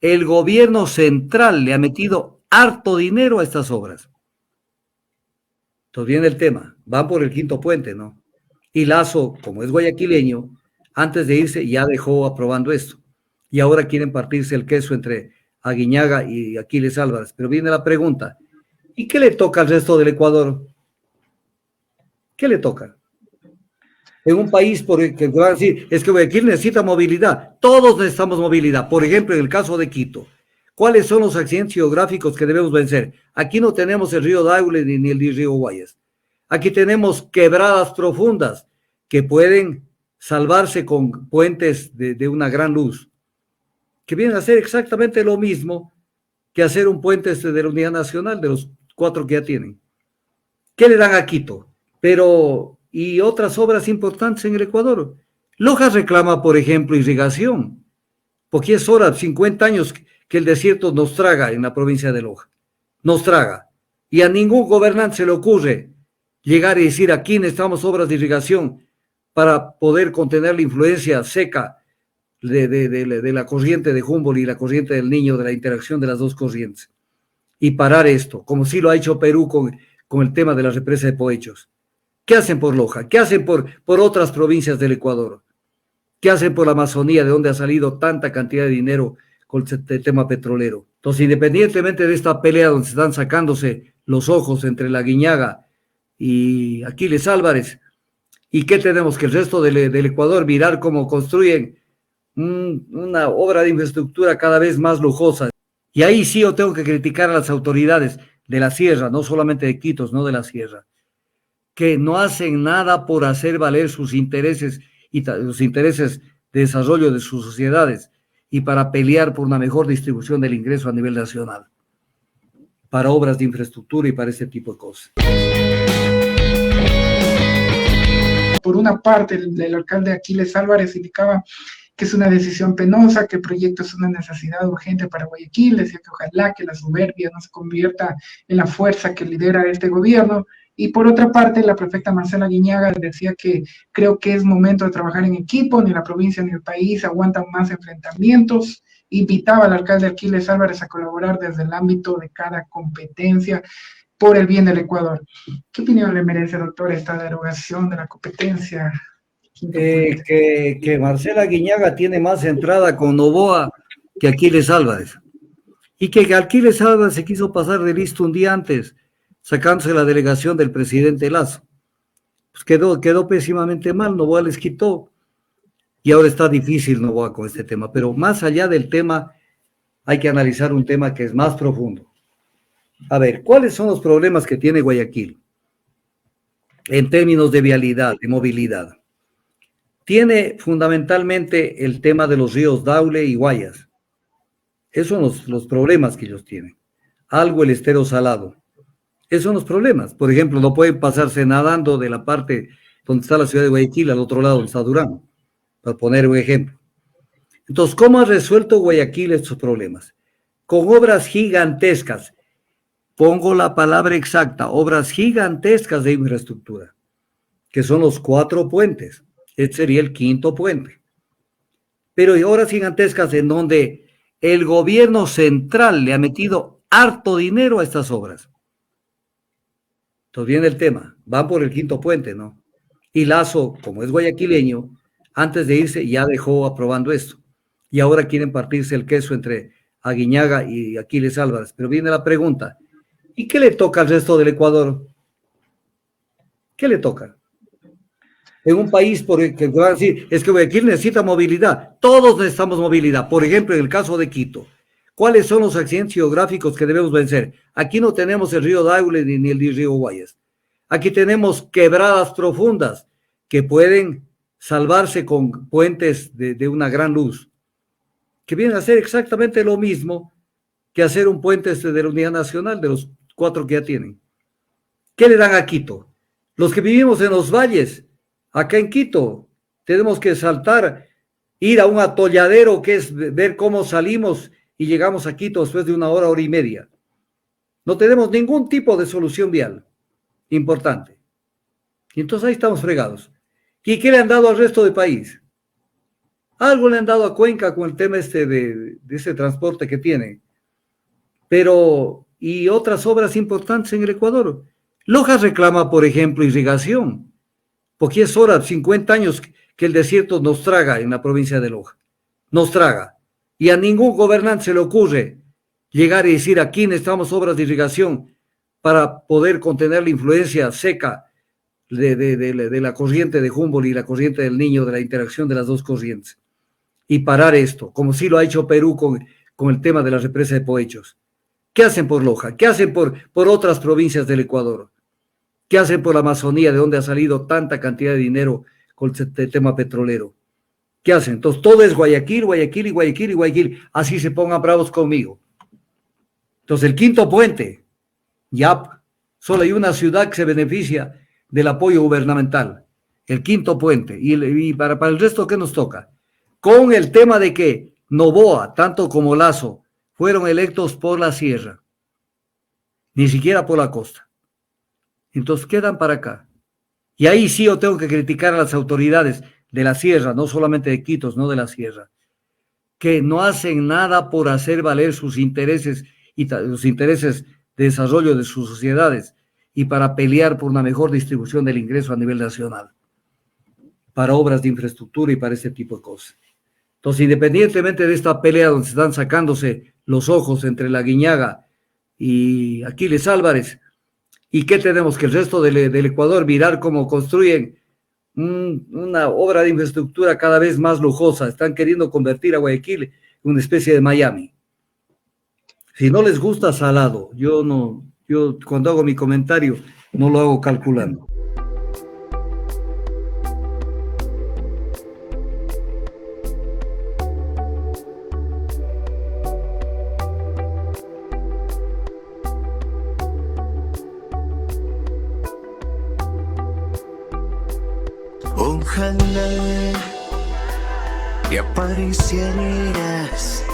el gobierno central le ha metido harto dinero a estas obras. Entonces viene el tema, van por el quinto puente, ¿no? Y Lazo, como es guayaquileño, antes de irse ya dejó aprobando esto. Y ahora quieren partirse el queso entre Aguiñaga y Aquiles Álvarez. Pero viene la pregunta, ¿y qué le toca al resto del Ecuador? ¿Qué le toca? En un país por el que van a decir, es que Guayaquil necesita movilidad. Todos necesitamos movilidad. Por ejemplo, en el caso de Quito, ¿cuáles son los accidentes geográficos que debemos vencer? Aquí no tenemos el río Daule ni el río Guayas. Aquí tenemos quebradas profundas que pueden salvarse con puentes de una gran luz, que vienen a hacer exactamente lo mismo que hacer un puente de la Unidad Nacional, de los 4 que ya tienen. ¿Qué le dan a Quito? Pero, y otras obras importantes en el Ecuador. Loja reclama, por ejemplo, irrigación, porque es hora, 50 años que el desierto nos traga en la provincia de Loja, nos traga. Y a ningún gobernante se le ocurre llegar y decir, aquí necesitamos obras de irrigación para poder contener la influencia seca de la corriente de Humboldt y la corriente del Niño, de la interacción de las dos corrientes. Y parar esto, como sí lo ha hecho Perú con el tema de la represa de Poechos. ¿Qué hacen por Loja? ¿Qué hacen por otras provincias del Ecuador? ¿Qué hacen por la Amazonía, de donde ha salido tanta cantidad de dinero con el tema petrolero? Entonces, independientemente de esta pelea donde se están sacándose los ojos entre la Guiñaga y Aquiles Álvarez, ¿y qué tenemos? Que el resto del Ecuador mirar cómo construyen una obra de infraestructura cada vez más lujosa. Y ahí sí yo tengo que criticar a las autoridades de la sierra, no solamente de Quito, no de la sierra, que no hacen nada por hacer valer sus intereses y los intereses de desarrollo de sus sociedades y para pelear por una mejor distribución del ingreso a nivel nacional, para obras de infraestructura y para ese tipo de cosas. Por una parte, el alcalde Aquiles Álvarez indicaba que es una decisión penosa, que el proyecto es una necesidad urgente para Guayaquil, decía que ojalá que la soberbia no se convierta en la fuerza que lidera este gobierno. Y por otra parte, la prefecta Marcela Guiñaga decía que creo que es momento de trabajar en equipo, ni la provincia ni el país aguantan más enfrentamientos. Invitaba al alcalde Aquiles Álvarez a colaborar desde el ámbito de cada competencia por el bien del Ecuador. ¿Qué opinión le merece, doctor, esta derogación de la competencia? Que Marcela Guiñaga tiene más entrada con Novoa que Aquiles Álvarez. Y que Aquiles Álvarez se quiso pasar de listo un día antes, sacándose la delegación del presidente Lazo. Pues quedó pésimamente mal, Novoa les quitó. Y ahora está difícil Novoa con este tema. Pero más allá del tema, hay que analizar un tema que es más profundo. A ver, ¿cuáles son los problemas que tiene Guayaquil en términos de vialidad, de movilidad? Tiene fundamentalmente el tema de los ríos Daule y Guayas. Esos son los problemas que ellos tienen. Algo el estero salado. Esos son los problemas. Por ejemplo, no pueden pasarse nadando de la parte donde está la ciudad de Guayaquil al otro lado donde está Durán, para poner un ejemplo. Entonces, ¿cómo ha resuelto Guayaquil estos problemas? Con obras gigantescas. Pongo la palabra exacta, obras gigantescas de infraestructura, que son los 4 puentes. Este sería el 5º puente. Pero hay obras gigantescas en donde el gobierno central le ha metido harto dinero a estas obras. Entonces viene el tema, van por el 5º puente, ¿no? Y Lazo, como es guayaquileño, antes de irse ya dejó aprobando esto. Y ahora quieren partirse el queso entre Aguiñaga y Aquiles Álvarez. Pero viene la pregunta, ¿y qué le toca al resto del Ecuador? ¿Qué le toca? En un país por el que van a decir, es que Guayaquil necesita movilidad. Todos necesitamos movilidad. Por ejemplo, en el caso de Quito, ¿cuáles son los accidentes geográficos que debemos vencer? Aquí no tenemos el río Daule ni el río Guayas. Aquí tenemos quebradas profundas que pueden salvarse con puentes de una gran luz, que vienen a hacer exactamente lo mismo que hacer un puente de la Unidad Nacional, de los 4 que ya tienen. ¿Qué le dan a Quito? Los que vivimos en los valles, acá en Quito, tenemos que saltar, ir a un atolladero que es ver cómo salimos y llegamos a Quito después de 1 hora, hora y media. No tenemos ningún tipo de solución vial importante. Y entonces ahí estamos fregados. ¿Y qué le han dado al resto del país? Algo le han dado a Cuenca con el tema de ese transporte que tiene. Pero, y otras obras importantes en el Ecuador. Loja reclama, por ejemplo, irrigación, porque es hora, 50 años que el desierto nos traga en la provincia de Loja. Nos traga. Y a ningún gobernante se le ocurre llegar y decir, aquí necesitamos obras de irrigación para poder contener la influencia seca de la corriente de Humboldt y la corriente del Niño, de la interacción de las dos corrientes. Y parar esto, como sí lo ha hecho Perú con el tema de la represa de Poechos. ¿Qué hacen por Loja? ¿Qué hacen por otras provincias del Ecuador? ¿Qué hacen por la Amazonía, de donde ha salido tanta cantidad de dinero con el tema petrolero? ¿Qué hacen? Entonces todo es Guayaquil, Guayaquil y Guayaquil y Guayaquil. Así se pongan bravos conmigo. Entonces el quinto puente, ya solo hay una ciudad que se beneficia del apoyo gubernamental. El quinto puente. Y para el resto, ¿qué nos toca? Con el tema de que Noboa, tanto como Lazo, fueron electos por la sierra, ni siquiera por la costa. Entonces quedan para acá. Y ahí sí yo tengo que criticar a las autoridades de la sierra, no solamente de Quito, no de la sierra, que no hacen nada por hacer valer sus intereses y los intereses de desarrollo de sus sociedades y para pelear por una mejor distribución del ingreso a nivel nacional, para obras de infraestructura y para ese tipo de cosas. Entonces, independientemente de esta pelea donde se están sacándose los ojos entre la Guiñaga y Aquiles Álvarez, ¿y qué tenemos? Que el resto del Ecuador mirar cómo construyen una obra de infraestructura cada vez más lujosa. Están queriendo convertir a Guayaquil en una especie de Miami. Si no les gusta, salado. Yo cuando hago mi comentario no lo hago calculando. Ojalá que aparecieras